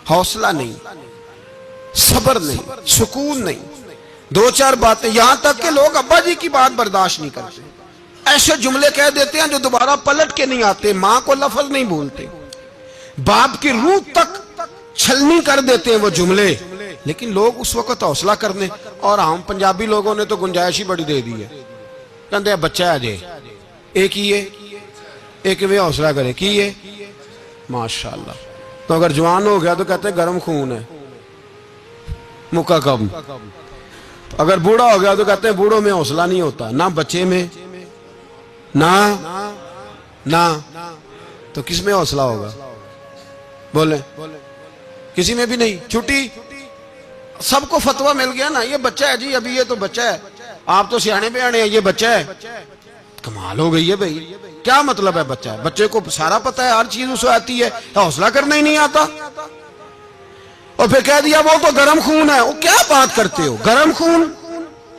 हौसला नहीं, सब्र नहीं, सुकून नहीं। दो चार बातें, यहां तक कि लोग अब्बा जी की बात बर्दाश्त नहीं करते, ऐसे जुमले कह देते हैं जो दोबारा पलट के नहीं आते। मां को लफ्ज नहीं बोलते, बाप की रूह तक छलनी कर देते हैं वो जुमले, लेकिन लोग उस वक्त हौसला करने। और हम पंजाबी लोगों ने तो गुंजाइश ही बड़ी दे दी है, कहते बच्चा है जे एक ही है, एक वे हौसला करे की है माशाअल्लाह। तो अगर जवान हो गया तो कहते गर्म खून है, मुका कम। अगर बूढ़ा हो गया तो कहते हैं बूढ़ों में हौसला नहीं होता, ना बच्चे में ना तो किस में हौसला होगा? बोले किसी में भी नहीं। छुट्टी, सबको फतवा मिल गया ना, ये बच्चा है जी, अभी ये तो बच्चा है, आप तो सियाने बयाने हैं, ये बच्चा है। कमाल हो गई है भाई, क्या मतलब है बच्चा है? बच्चे को सारा पता है, हर चीज उसे आती है, हौसला करना ही नहीं आता। और फिर कह दिया वो तो गर्म खून है। वो क्या बात करते हो, गर्म खून?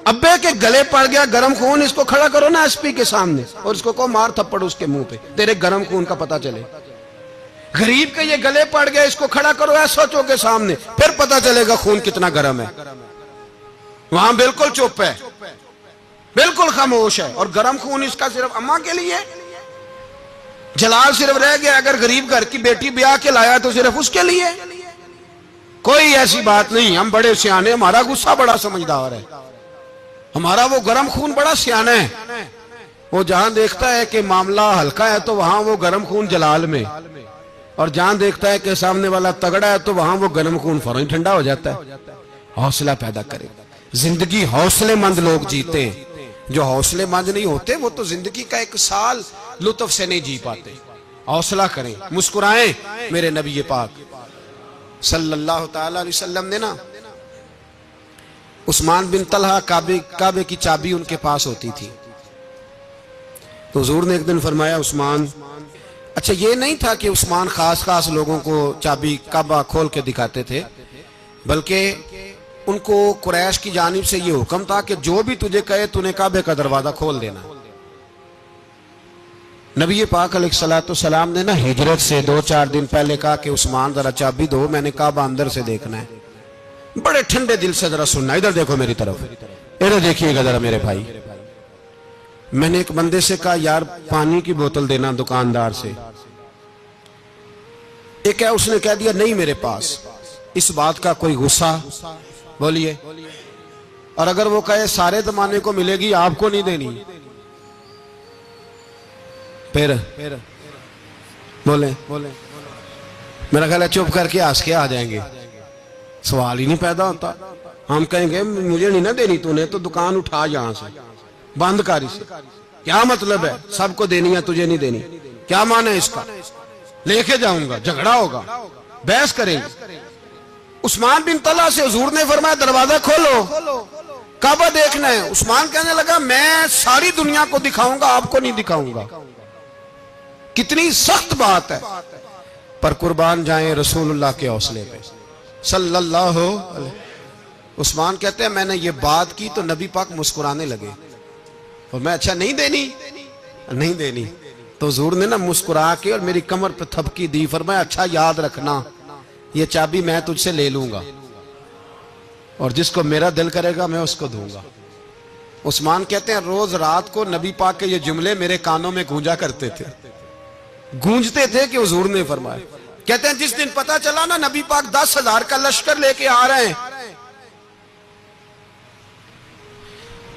अब्बे के गले पड़ गया गर्म खून, इसको खड़ा करो ना एसपी के सामने और इसको को मार थप्पड़ उसके मुंह पे, तेरे गर्म खून का पता चले। गरीब के ये गले पड़ गया, इसको खड़ा करो एसओचओ के सामने, फिर पता चलेगा खून कितना गर्म है। वहां बिल्कुल चुप है, बिल्कुल खामोश है। और गर्म खून इसका सिर्फ अम्मा के लिए, जलाल सिर्फ रह गया अगर गरीब घर की बेटी ब्याह के लाया तो सिर्फ उसके लिए। कोई ऐसी बात नहीं, हम बड़े सियाने, हमारा गुस्सा बड़ा समझदार है, हमारा वो गर्म खून बड़ा सियाना है। वो जहां देखता है कि मामला हल्का है तो वहां वो गर्म खून जलाल में, और जहां देखता है कि सामने वाला तगड़ा है तो वहां वो गर्म खून फौरन ठंडा हो जाता है। हौसला पैदा करे। जिंदगी हौसलेमंद लोग जीते हैं, जो हौसलेमंद नहीं होते वो तो जिंदगी का एक साल लुत्फ से नहीं जी पाते। हौसला करें, मुस्कुराएं। मेरे नबी पाक सल्लल्लाहु ताला अलैहि वसल्लम ने ना उस्मान बिन तलहा काबे की चाबी उनके पास होती थी, तो हुजूर ने एक दिन फरमाया उस्मान, अच्छा ये नहीं था कि उस्मान खास लोगों को चाबी काबा खोल के दिखाते थे, बल्कि उनको कुरैश की जानिब से ये हुक्म था कि जो भी तुझे कहे तूने काबे का दरवाजा खोल देना। नबी पाक अलैहिस्सलाम ने ना हिजरत से 2-4 दिन पहले कहा कि उस्मान जरा चाबी दो, मैंने काबा अंदर से देखना है। बड़े ठंडे दिल से जरा सुनना, इधर देखो मेरी तरफ, इधर देखिएगा जरा मेरे भाई। मैंने एक बंदे से कहा यार पानी की बोतल देना दुकानदार से, एक है उसने कह दिया नहीं मेरे पास। इस बात का कोई गुस्सा? बोलिए। और अगर वो कहे सारे जमाने को मिलेगी आपको नहीं देनी, फिर बोले मेरा ख्याल है चुप करके हंस के आ जाएंगे, सवाल ही नहीं पैदा होता। हम कहेंगे मुझे नहीं ना देनी तूने तो दुकान उठा यहां से, बंद कर इसे। क्या मतलब है सबको देनी है तुझे नहीं देनी? क्या माने इसका? लेके जाऊंगा, झगड़ा होगा, बहस करेंगे। उस्मान बिन तलहा से हुजूर ने फरमाया दरवाजा खोलो, काबा देखना है। उस्मान कहने लगा मैं सारी दुनिया को दिखाऊंगा, आपको नहीं दिखाऊंगा। कितनी सख्त बात है, पर कुर्बान जाएं रसूलुल्लाह के हौसले पे सल्लल्लाहु अलैहि। उस्मान कहते हैं मैंने ये बात की तो नबी पाक मुस्कुराने लगे, और मैं अच्छा नहीं देनी तो हुजूर ने ना मुस्कुरा के और मेरी कमर पे थपकी दी, फरमाया अच्छा याद रखना ये चाबी मैं तुझसे ले लूंगा और जिसको मेरा दिल करेगा मैं उसको दूंगा। उस्मान कहते हैं रोज रात को नबी पाक के ये जुमले मेरे कानों में गूंजा करते थे, गूंजते थे कि हुजूर ने फरमाया। कहते हैं जिस दिन पता चला ना नबी पाक 10,000 का लश्कर लेके आ रहे हैं,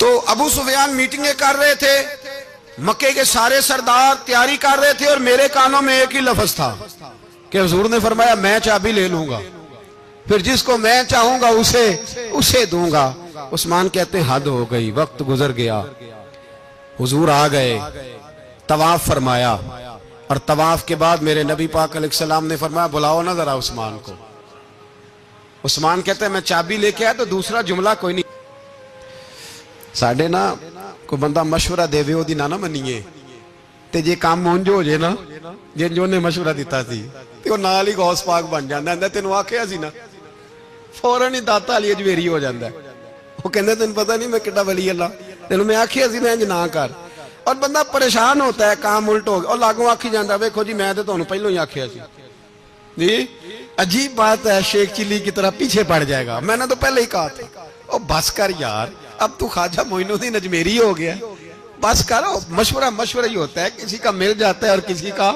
तो अबू सुफियान मीटिंगें कर रहे थे, मक्के के सारे सरदार तैयारी कर रहे थे, और मेरे कानों में एक ही लफ्ज था कि हुजूर ने फरमाया मैं चाबी ले लूंगा, फिर जिसको मैं चाहूंगा उसे दूंगा। उस्मान कहते हैं हद हो गई, वक्त गुजर गया। हुजूर आ गए, तवाफ फरमाया, और तवाफ के बाद मेरे नबी पाक अलैहिस्सलाम ने फरमाया बुलाओ ना जरा उस्मान को। उस्मान कहते हैं मैं चाबी लेके आया तो दूसरा जुमला कोई नहीं। साढ़े ना कोई बंदा मशवरा देवे ओदी ना मनीए, ते जे काम उंज हो जाए ना जिंज उन्हें मशवरा दिता सी ते ओह नाल ही गौस पाक बन जांदा है। तेनों आखिया सी ना, फौरन ही दाता अली अजमेरी हो जाता है। वो कहते तेन पता नहीं मैं कितना वली अल्लाह, तेन मैं आखिया सी ना इंज ना कर। और बंदा परेशान होता है, काम उल्ट हो गया और लागों आखी जाता वेखो जी मैं तो तुहानूं पहलों ही आखिया सी जी, अजीब बात है, शेख चिल्ली की तरह पीछे पड़ जाएगा। मैंने तो पहले ही कहा था, ओ बस कर यार, अब तू ख्वाजा मोइनुद्दीन अजमेरी हो गया, बस करो। मशवरा ही होता है, किसी का मिल जाता है और किसी का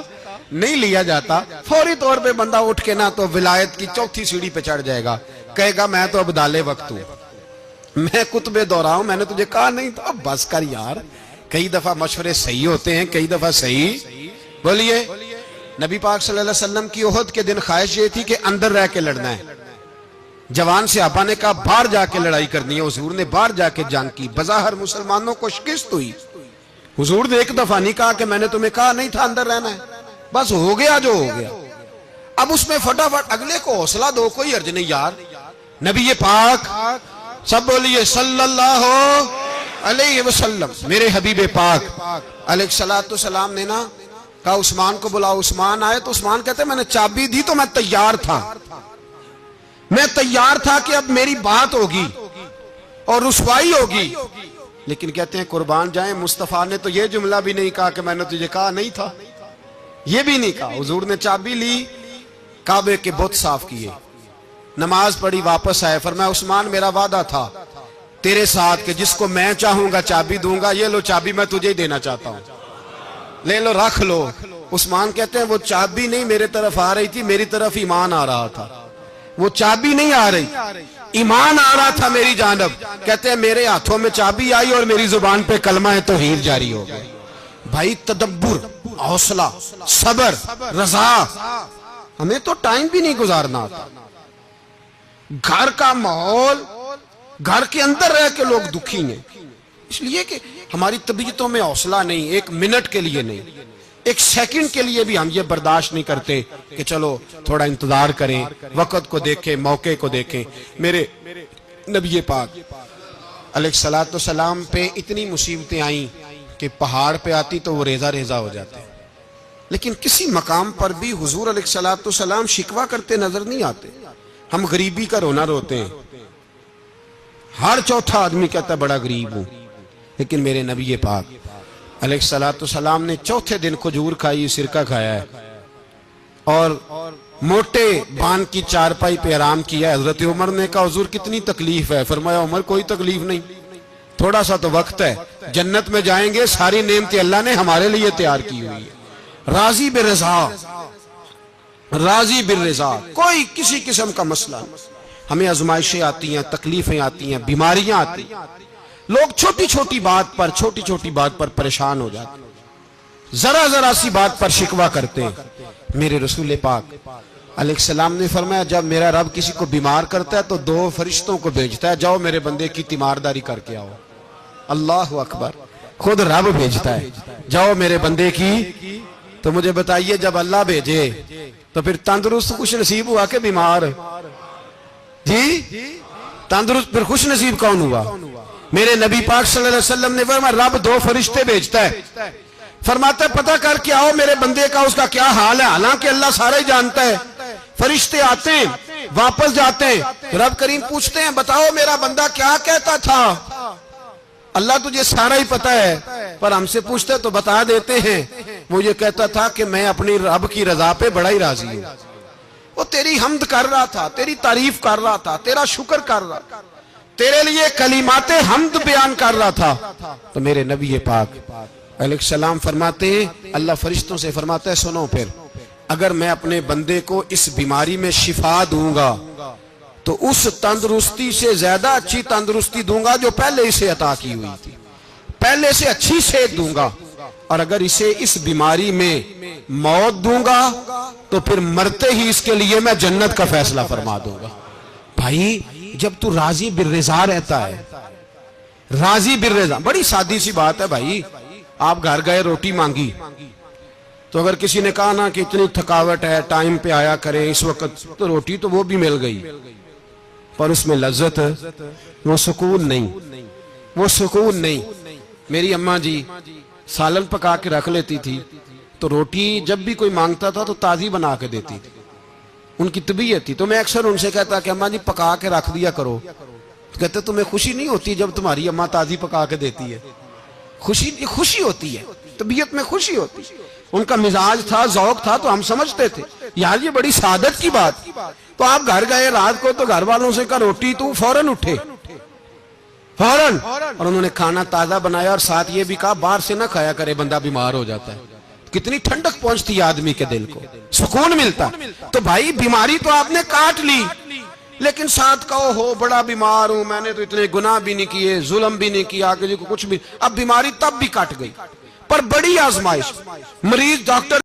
नहीं लिया जाता। फौरी तौर पे बंदा उठ के ना तो विलायत की चौथी सीढ़ी पे चढ़ जाएगा, कहेगा मैं तो अब्दाले वक्त हूं, मैं कुतबे दौरा हूं, मैंने तुझे कहा नहीं था। अब बस कर यार। कई दफा मशवरे सही होते हैं, कई दफा सही। बोलिए, नबी पाक सल्लल्लाहु अलैहि वसल्लम की ओहद के दिन ख्वाहिश ये थी कि अंदर रह के लड़ना है। जवान से आपा ने कहा बाहर जाके लड़ाई करनी है। हुजूर ने बाहर जाके जंग की, बज़ाहिर मुसलमानों को शिकस्त हुई। हुजूर ने एक दफा नहीं कहा कि मैंने तुम्हें कहा नहीं था अंदर रहना है, बस हो गया जो हो गया। अब उसमें फटाफट अगले को हौसला दो, कोई अर्ज नहीं यार। नबी ये पाक, सब बोलिए सल्लल्लाहु अलैहि वसल्लम, मेरे हबीब पाक अलैहिस्सलातु सलाम ने ना कहा उस्मान को बुलाओ। उस्मान आए तो उस्मान कहते मैंने चाबी दी तो मैं तैयार था, मैं तैयार था कि अब मेरी बात होगी और रुसवाई होगी। लेकिन कहते हैं कुर्बान जाए, मुस्तफा ने तो ये जुमला भी नहीं कहा कि मैंने तुझे कहा नहीं था, ये भी नहीं कहा। हुजूर ने चाबी ली, काबे के बुत साफ किए, नमाज पढ़ी, वापस आए। फरमाया उस्मान मेरा वादा था तेरे साथ कि जिसको मैं चाहूंगा चाबी दूंगा, ये लो चाबी मैं तुझे ही देना चाहता हूं, ले लो रख लो। उस्मान कहते हैं वो चाबी नहीं मेरे तरफ आ रही थी, मेरी तरफ ईमान आ रहा था। वो चाबी नहीं आ रही, ईमान आ रहा था मेरी जानब। कहते हैं मेरे हाथों में चाबी आई और मेरी जुबान पे कलमा तौहीद जारी हो गया। भाई तदब्बुर, हौसला, सबर, रजा, हमें तो टाइम भी नहीं गुजारना आता। घर का माहौल, घर के अंदर रह के लोग दुखी हैं, इसलिए कि हमारी तबीयतों में हौसला नहीं, एक मिनट के लिए नहीं, एक सेकंड के लिए भी हम ये बर्दाश्त नहीं करते कि चलो थोड़ा इंतजार करें, वक्त को देखें, मौके को देखें। मेरे नबी पाक अलैहिस्सलातु सलाम पे इतनी मुसीबतें आई कि पहाड़ पे आती तो वो रेजा रेजा हो जाते, लेकिन किसी मकाम पर भी हुजूर अलैहिस्सलातु सलाम शिकवा करते नजर नहीं आते। हम गरीबी का रोना रोते हैं, हर चौथा आदमी कहता है बड़ा गरीब हूं, लेकिन मेरे नबी पाक अलैहिस्सलातु सलाम ने चौथे दिन खजूर खाई, सिरका खाया है और मोटे बान की चारपाई पे आराम किया। हजरत उमर ने कहा हुजूर कितनी तकलीफ है? फरमाया उमर कोई तकलीफ नहीं, थोड़ा सा तो वक्त है, जन्नत में जाएंगे, सारी नेमतें अल्लाह ने हमारे लिए तैयार की हुई है। राजी बिरज़ा, राजी बिरज़ा, कोई किसी किस्म का मसला नहीं। हमें आजमाइशें आती हैं, तकलीफें आती हैं, बीमारियां आती हैं, लोग छोटी छोटी बात पर परेशान हो जाते हैं, जरा जरा सी बात पर शिकवा करते हैं। मेरे रसूल पाक अलैहिस्सलाम ने फरमाया जब मेरा रब किसी को बीमार करता है तो दो फरिश्तों को भेजता है, जाओ मेरे बंदे की तीमारदारी करके आओ। अल्लाह अकबर, खुद रब भेजता है, जाओ मेरे बंदे की। तो मुझे बताइए जब अल्लाह भेजे तो फिर तंदुरुस्त खुश नसीब हुआ के बीमार? जी तंदुरुस्त फिर खुश नसीब कौन हुआ? मेरे नबी पाक सल्लल्लाहु अलैहि वसल्लम ने फरमाया रब दो फरिश्ते भेजता है, फरमाता है पता करके आओ मेरे बंदे का उसका क्या हाल है। हालांकि अल्लाह सारा ही जानता है। फरिश्ते आते हैं, वापस जाते हैं, रब करीम पूछते हैं बताओ मेरा बंदा क्या कहता था। अल्लाह तुझे सारा ही पता है, पर हमसे पूछते तो बता देते हैं। वो ये कहता था कि मैं अपनी रब की रजा पे बड़ा ही राजी हूं। वो तेरी हमद कर रहा था, तेरी तारीफ कर रहा था, तेरा शुक्र कर रहा था, तेरे लिए कलीमाते हमद बयान कर रहा था। तो मेरे नबी पाक अलैहिस्सलाम फरमाते हैं, अल्लाह फरिश्तों से फरमाता है सुनो फिर अगर मैं अपने बंदे को इस बीमारी में शिफा दूंगा तो उस तंदुरुस्ती से ज्यादा अच्छी तंदुरुस्ती दूंगा जो पहले इसे अता की हुई थी, पहले से अच्छी सेहत दूंगा। और अगर इसे इस बीमारी में मौत दूंगा तो फिर मरते ही इसके लिए मैं जन्नत का फैसला फरमा दूंगा। भाई जब तू राजी बिर्रिज़ा रहता है, राजी बिर्रिज़ा, बड़ी सादी सी बात है भाई। आप घर गए रोटी मांगी तो अगर किसी ने कहा ना कि इतनी थकावट है टाइम पे आया करें इस वक्त, तो रोटी तो वो भी मिल गई पर उसमें लज्जत, वो सुकून नहीं, वो सुकून नहीं। मेरी अम्मा जी सालन पका के रख लेती थी तो रोटी जब भी कोई मांगता था तो ताजी बना के देती थी, उनकी तबीयत थी। तो मैं अक्सर उनसे कहता कि अम्मा जी पका के रख दिया करो। तो कहते तुम्हें खुशी नहीं होती जब तुम्हारी अम्मा ताजी पका के देती है? खुशी होती है, तबीयत में खुशी होती है। उनका मिजाज था, जौक था, तो हम समझते थे यार ये बड़ी सादत की बात। तो आप घर गए रात को, तो घर वालों से कहा रोटी, तू फौरन उठे, फौरन। और उन्होंने खाना ताजा बनाया और साथ ये भी कहा बाहर से ना खाया करे, बंदा बीमार हो जाता है। कितनी ठंडक पहुंचती आदमी के दिल को, सुकून मिलता। तो भाई बीमारी तो आपने काट ली, लेकिन साथ कहो हो बड़ा बीमार हूं, मैंने तो इतने गुनाह भी नहीं किए, जुल्म भी नहीं किया, किसी को कुछ भी। अब बीमारी तब भी कट गई। पर बड़ी आजमाइश, मरीज डॉक्टर